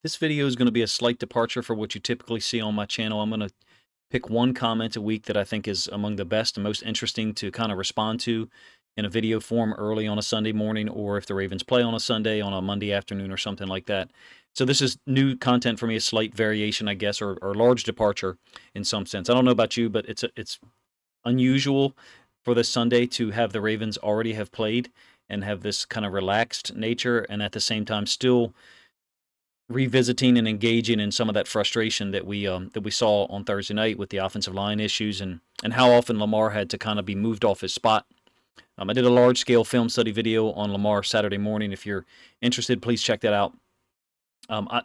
This video is going to be a slight departure for what you typically see on my channel. I'm going to pick one comment a week that I think is among the best and most interesting to kind of respond to in a video form early on a Sunday morning, or if the Ravens play on a Sunday, on a Monday afternoon or something like that. So this is new content for me, a slight variation, I guess, or large departure in some sense. I don't know about you, but it's unusual for this Sunday to have the Ravens already have played and have this kind of relaxed nature, and at the same time still revisiting and engaging in some of that frustration that we saw on Thursday night with the offensive line issues, and how often Lamar had to kind of be moved off his spot. I did a large-scale film study video on Lamar Saturday morning. If you're interested, please check that out.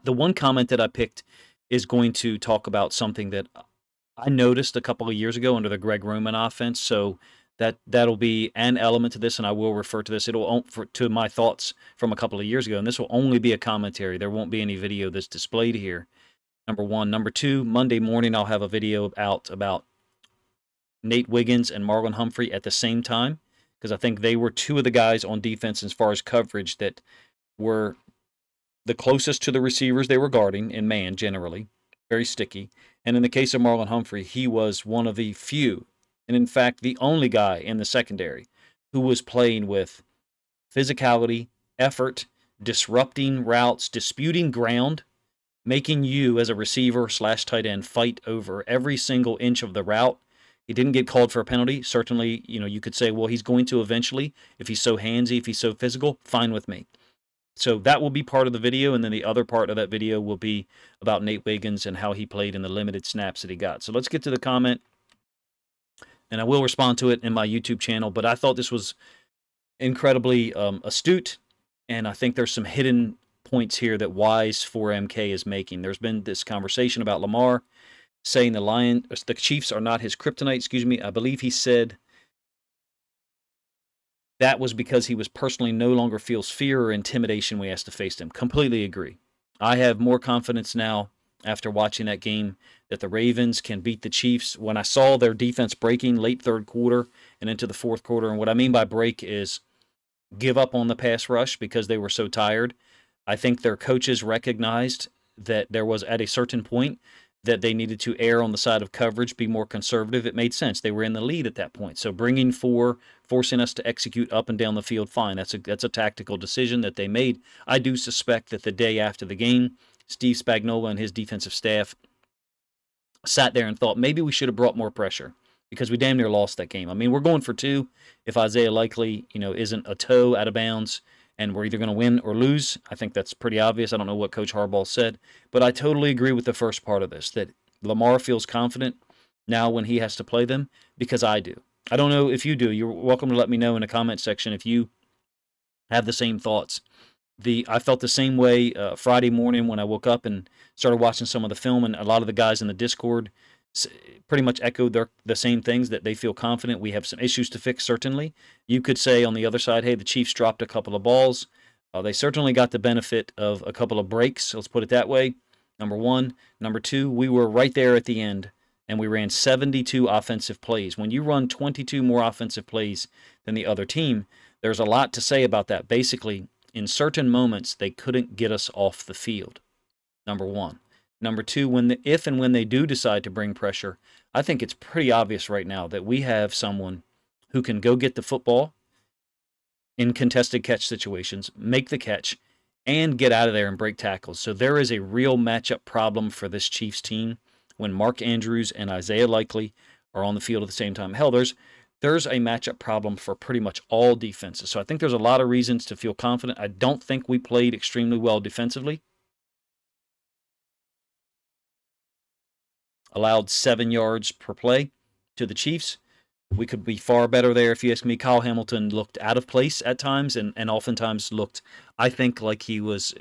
The one comment that I picked is going to talk about something that I noticed a couple of years ago under the Greg Roman offense, so that'll be an element to this, and I will refer to this. It'll to my thoughts from a couple of years ago, and this will only be a commentary. There won't be any video that's displayed here, number one. Number two, Monday morning I'll have a video out about Nate Wiggins and Marlon Humphrey at the same time, because I think they were two of the guys on defense as far as coverage that were the closest to the receivers they were guarding in man generally, very sticky. And in the case of Marlon Humphrey, he was one of the few, and in fact the only guy in the secondary who was playing with physicality, effort, disrupting routes, disputing ground, making you as a receiver / tight end fight over every single inch of the route. He didn't get called for a penalty. Certainly, you could say, well, he's going to eventually if he's so handsy, if he's so physical. Fine with me. So that will be part of the video, and then the other part of that video will be about Nate Wiggins and how he played in the limited snaps that he got. So let's get to the comment, and I will respond to it in my YouTube channel, but I thought this was incredibly astute, and I think there's some hidden points here that Wise 4MK is making. There's been this conversation about Lamar saying the Chiefs are not his kryptonite, I believe he said that was because he was personally no longer feels fear or intimidation when he has to face them. Completely agree. I have more confidence now after watching that game that the Ravens can beat the Chiefs. When I saw their defense breaking late third quarter and into the fourth quarter, and what I mean by break is give up on the pass rush because they were so tired. I think their coaches recognized that there was at a certain point that they needed to err on the side of coverage, be more conservative. It made sense. They were in the lead at that point. So bringing four, forcing us to execute up and down the field, fine. That's a tactical decision that they made. I do suspect that the day after the game, Steve Spagnuolo and his defensive staff sat there and thought maybe we should have brought more pressure because we damn near lost that game. I mean, we're going for two. If Isaiah Likely, isn't a toe out of bounds, and we're either going to win or lose. I think that's pretty obvious. I don't know what Coach Harbaugh said, but I totally agree with the first part of this, that Lamar feels confident now when he has to play them, because I do. I don't know if you do. You're welcome to let me know in the comment section if you have the same thoughts. I felt the same way Friday morning when I woke up and started watching some of the film, and a lot of the guys in the Discord pretty much echoed the same things, that they feel confident. We have some issues to fix, certainly. You could say on the other side, hey, the Chiefs dropped a couple of balls. They certainly got the benefit of a couple of breaks, let's put it that way, number one. Number two, we were right there at the end, and we ran 72 offensive plays. When you run 22 more offensive plays than the other team, there's a lot to say about that. Basically, in certain moments, they couldn't get us off the field, number one. Number two, if and when they do decide to bring pressure, I think it's pretty obvious right now that we have someone who can go get the football in contested catch situations, make the catch, and get out of there and break tackles. So there is a real matchup problem for this Chiefs team when Mark Andrews and Isaiah Likely are on the field at the same time. Hell, there's a matchup problem for pretty much all defenses. So I think there's a lot of reasons to feel confident. I don't think we played extremely well defensively. Allowed 7 yards per play to the Chiefs. We could be far better there if you ask me. Kyle Hamilton looked out of place at times and oftentimes looked, I think, like he was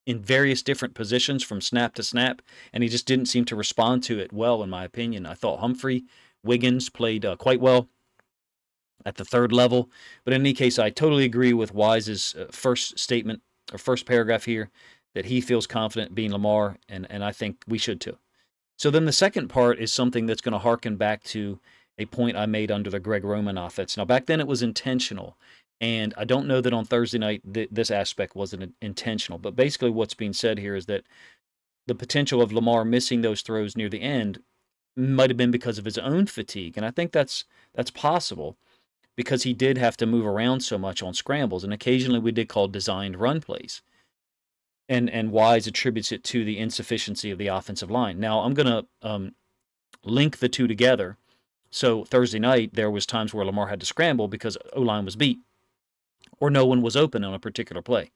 in various different positions from snap to snap, and he just didn't seem to respond to it well, in my opinion. I thought Humphrey, Wiggins played quite well at the third level. But in any case, I totally agree with Wise's first statement, or first paragraph here, that he feels confident being Lamar, and I think we should too. So then the second part is something that's going to harken back to a point I made under the Greg Roman offense. Now, back then it was intentional, and I don't know that on Thursday night this aspect wasn't intentional. But basically what's being said here is that the potential of Lamar missing those throws near the end might have been because of his own fatigue. And I think that's possible because he did have to move around so much on scrambles. And occasionally we did call designed run plays. And Wise attributes it to the insufficiency of the offensive line. Now, I'm going to link the two together. So Thursday night, there was times where Lamar had to scramble because O-line was beat or no one was open on a particular play.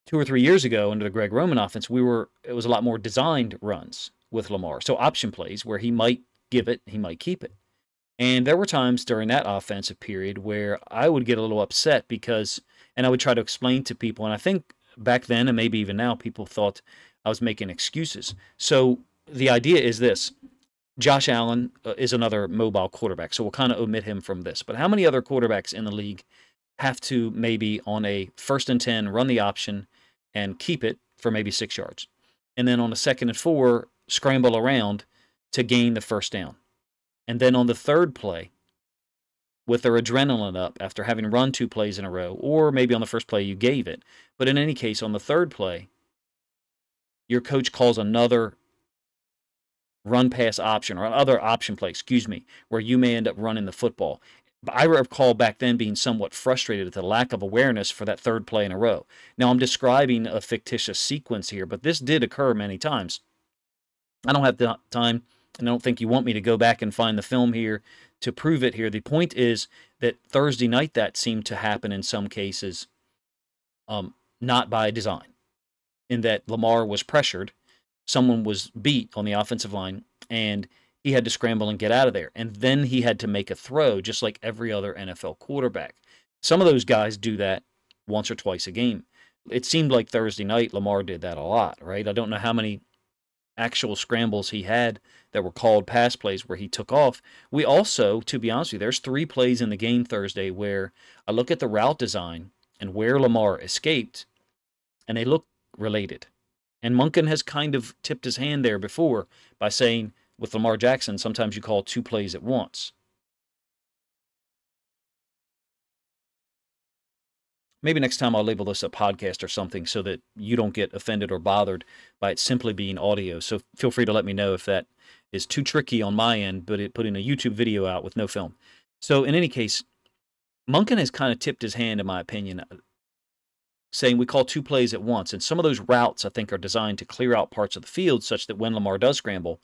2 or 3 years ago, under the Greg Roman offense, it was a lot more designed runs with Lamar. So option plays where he might give it, he might keep it. And there were times during that offensive period where I would get a little upset because, and I would try to explain to people, and I think back then, and maybe even now, people thought I was making excuses. So the idea is this. Josh Allen is another mobile quarterback, so we'll kind of omit him from this. But how many other quarterbacks in the league have to maybe on a 1st and 10 run the option and keep it for maybe 6 yards? And then on a 2nd and 4, scramble around to gain the first down. And then on the 3rd play, with their adrenaline up after having run 2 plays in a row, or maybe on the 1st play you gave it. But in any case, on the 3rd play, your coach calls another run pass option or other option play, where you may end up running the football. But I recall back then being somewhat frustrated at the lack of awareness for that 3rd play in a row. Now, I'm describing a fictitious sequence here, but this did occur many times. I don't have the time, and I don't think you want me to go back and find the film here to prove it here. The point is that Thursday night that seemed to happen in some cases, not by design, in that Lamar was pressured, someone was beat on the offensive line, and he had to scramble and get out of there. And then he had to make a throw, just like every other NFL quarterback. Some of those guys do that once or twice a game. It seemed like Thursday night Lamar did that a lot, right? I don't know how many actual scrambles he had that were called pass plays where he took off. We also, to be honest with you, there's 3 plays in the game Thursday where I look at the route design and where Lamar escaped, and they look related. And Monken has kind of tipped his hand there before by saying, with Lamar Jackson, sometimes you call 2 plays at once. Maybe next time I'll label this a podcast or something so that you don't get offended or bothered by it simply being audio. So feel free to let me know if that is too tricky on my end, but putting a YouTube video out with no film. So in any case, Monken has kind of tipped his hand, in my opinion, saying we call 2 plays at once. And some of those routes, I think, are designed to clear out parts of the field such that when Lamar does scramble,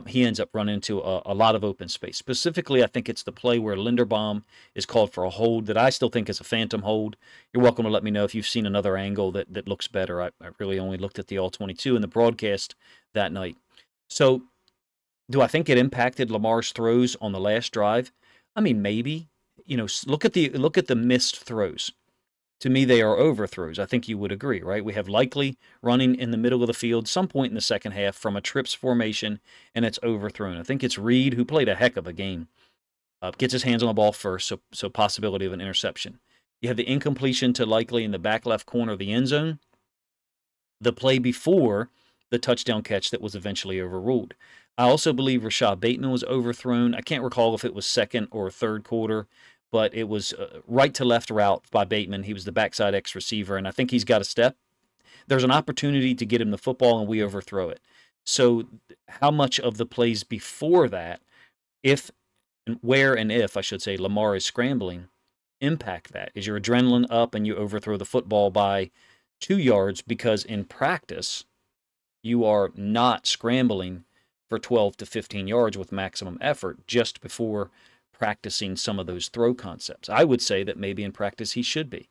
he ends up running into a lot of open space. Specifically, I think it's the play where Linderbaum is called for a hold that I still think is a phantom hold. You're welcome to let me know if you've seen another angle that looks better. I really only looked at the All-22 in the broadcast that night. So do I think it impacted Lamar's throws on the last drive? I mean, maybe. You know, look at the missed throws. To me, they are overthrows. I think you would agree, right? We have Likely running in the middle of the field some point in the second half from a trips formation, and it's overthrown. I think it's Reed, who played a heck of a game, gets his hands on the ball first, so possibility of an interception. You have the incompletion to Likely in the back left corner of the end zone. The play before the touchdown catch that was eventually overruled. I also believe Rashad Bateman was overthrown. I can't recall if it was 2nd or 3rd quarter, but it was right to left route by Bateman. He was the backside X receiver, and I think he's got a step. There's an opportunity to get him the football, and we overthrow it. So how much of the plays before that, if I should say, Lamar is scrambling, impact that? Is your adrenaline up and you overthrow the football by 2 yards because in practice you are not scrambling for 12 to 15 yards with maximum effort just before practicing some of those throw concepts? I would say that maybe in practice he should be.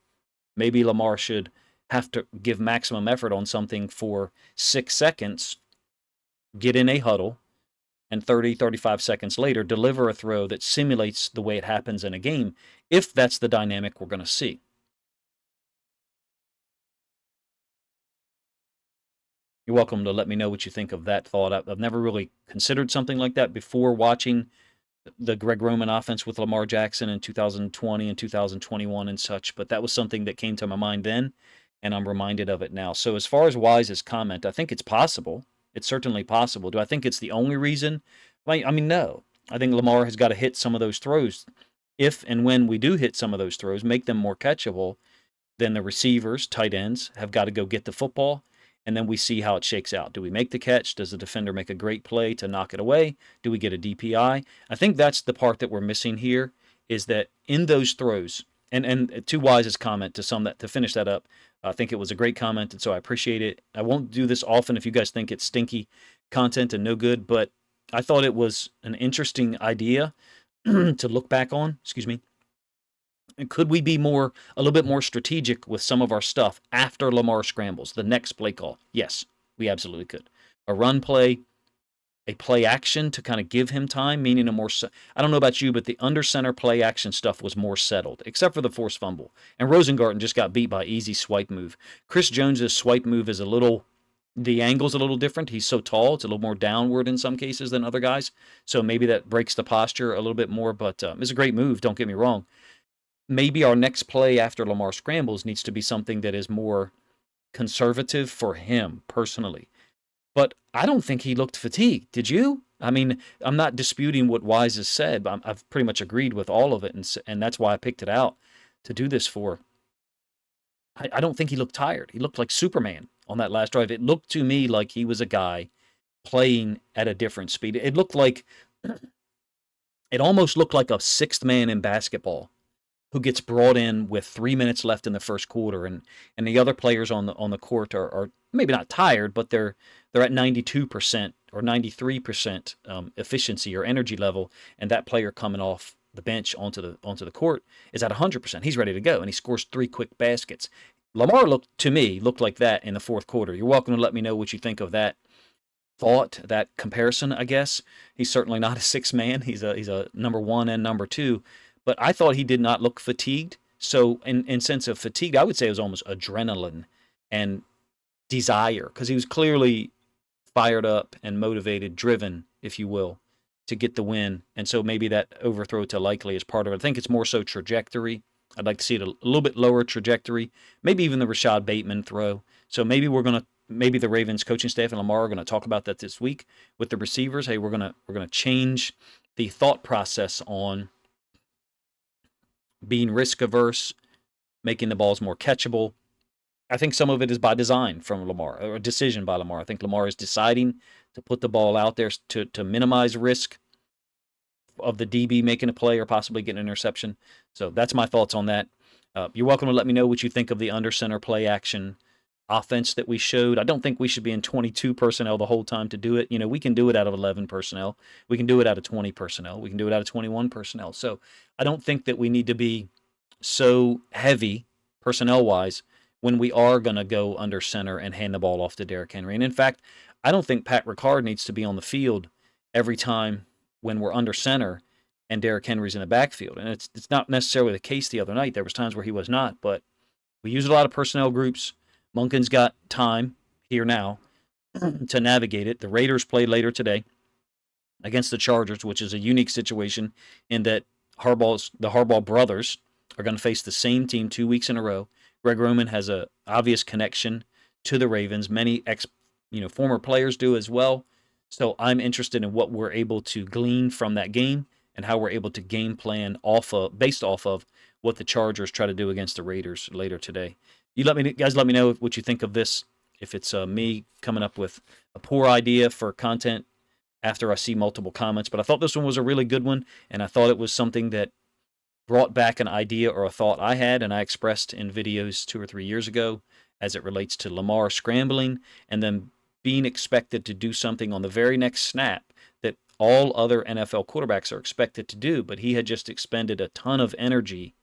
Maybe Lamar should have to give maximum effort on something for 6 seconds, get in a huddle, and 30, 35 seconds later deliver a throw that simulates the way it happens in a game, if that's the dynamic we're going to see. You're welcome to let me know what you think of that thought. I've never really considered something like that before watching the Greg Roman offense with Lamar Jackson in 2020 and 2021 and such, but that was something that came to my mind then, and I'm reminded of it now. So as far as Wise's comment, I think it's possible. It's certainly possible. Do I think it's the only reason? I mean, no. I think Lamar has got to hit some of those throws. If and when we do hit some of those throws, make them more catchable, then the receivers, tight ends, have got to go get the football, and then we see how it shakes out. Do we make the catch? Does the defender make a great play to knock it away? Do we get a DPI? I think that's the part that we're missing here, is that in those throws, and to Wise's comment to finish that up, I think it was a great comment, and so I appreciate it. I won't do this often if you guys think it's stinky content and no good, but I thought it was an interesting idea to look back on. Excuse me. And could we be a little bit more strategic with some of our stuff after Lamar scrambles, the next play call? Yes, we absolutely could. A run play, a play action to kind of give him time, meaning I don't know about you, but the under center play action stuff was more settled, except for the forced fumble. And Rosengarten just got beat by easy swipe move. Chris Jones's swipe move is the angle's a little different. He's so tall, it's a little more downward in some cases than other guys. So maybe that breaks the posture a little bit more, but it's a great move, don't get me wrong. Maybe our next play after Lamar scrambles needs to be something that is more conservative for him personally. But I don't think he looked fatigued. Did you? I mean, I'm not disputing what Wise has said, but I've pretty much agreed with all of it, and that's why I picked it out to do this for. I don't think he looked tired. He looked like Superman on that last drive. It looked to me like he was a guy playing at a different speed. It almost looked like a sixth man in basketball who gets brought in with 3 minutes left in the first quarter, and the other players on the court are maybe not tired, but they're at 92% or 93% efficiency or energy level, and that player coming off the bench onto the court is at 100%. He's ready to go, and he scores 3 quick baskets. Lamar looked like that in the fourth quarter. You're welcome to let me know what you think of that that comparison, I guess. He's certainly not a sixth man. He's a number one and number two. But I thought he did not look fatigued. So in sense of fatigue, I would say it was almost adrenaline and desire, because he was clearly fired up and motivated, driven, if you will, to get the win. And so maybe that overthrow to Likely is part of it. I think it's more so trajectory. I'd like to see it a little bit lower trajectory, maybe even the Rashad Bateman throw. So maybe maybe the Ravens coaching staff and Lamar are going to talk about that this week with the receivers. Hey, we're going to change the thought process on being risk averse, making the balls more catchable. I think some of it is by design from Lamar, or a decision by Lamar. I think Lamar is deciding to put the ball out there to minimize risk of the DB making a play or possibly getting an interception. So that's my thoughts on that. You're welcome to let me know what you think of the under center play action offense that we showed. I don't think we should be in 22 personnel the whole time to do it. You know, we can do it out of 11 personnel. We can do it out of 20 personnel. We can do it out of 21 personnel. So I don't think that we need to be so heavy personnel-wise when we are going to go under center and hand the ball off to Derrick Henry. And in fact, I don't think Pat Ricard needs to be on the field every time when we're under center and Derrick Henry's in the backfield. And it's not necessarily the case the other night. There was times where he was not, but we used a lot of personnel groups. Monken's got time here now to navigate it. The Raiders play later today against the Chargers, which is a unique situation in that the Harbaugh brothers are going to face the same team 2 weeks in a row. Greg Roman has an obvious connection to the Ravens. Many former players do as well. So I'm interested in what we're able to glean from that game and how we're able to game plan based off of what the Chargers try to do against the Raiders later today. Guys, let me know what you think of this. If it's me coming up with a poor idea for content after I see multiple comments. But I thought this one was a really good one, and I thought it was something that brought back an idea or a thought I had and I expressed in videos 2 or 3 years ago as it relates to Lamar scrambling and then being expected to do something on the very next snap that all other NFL quarterbacks are expected to do, but he had just expended a ton of energy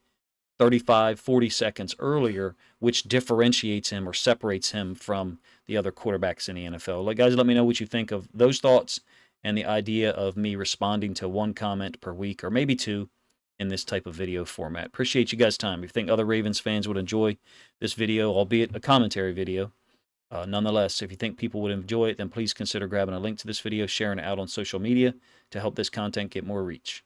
35, 40 seconds earlier, which differentiates him or separates him from the other quarterbacks in the NFL. Guys, let me know what you think of those thoughts and the idea of me responding to 1 comment per week or maybe 2 in this type of video format. Appreciate you guys' time. If you think other Ravens fans would enjoy this video, albeit a commentary video, nonetheless, if you think people would enjoy it, then please consider grabbing a link to this video, sharing it out on social media to help this content get more reach.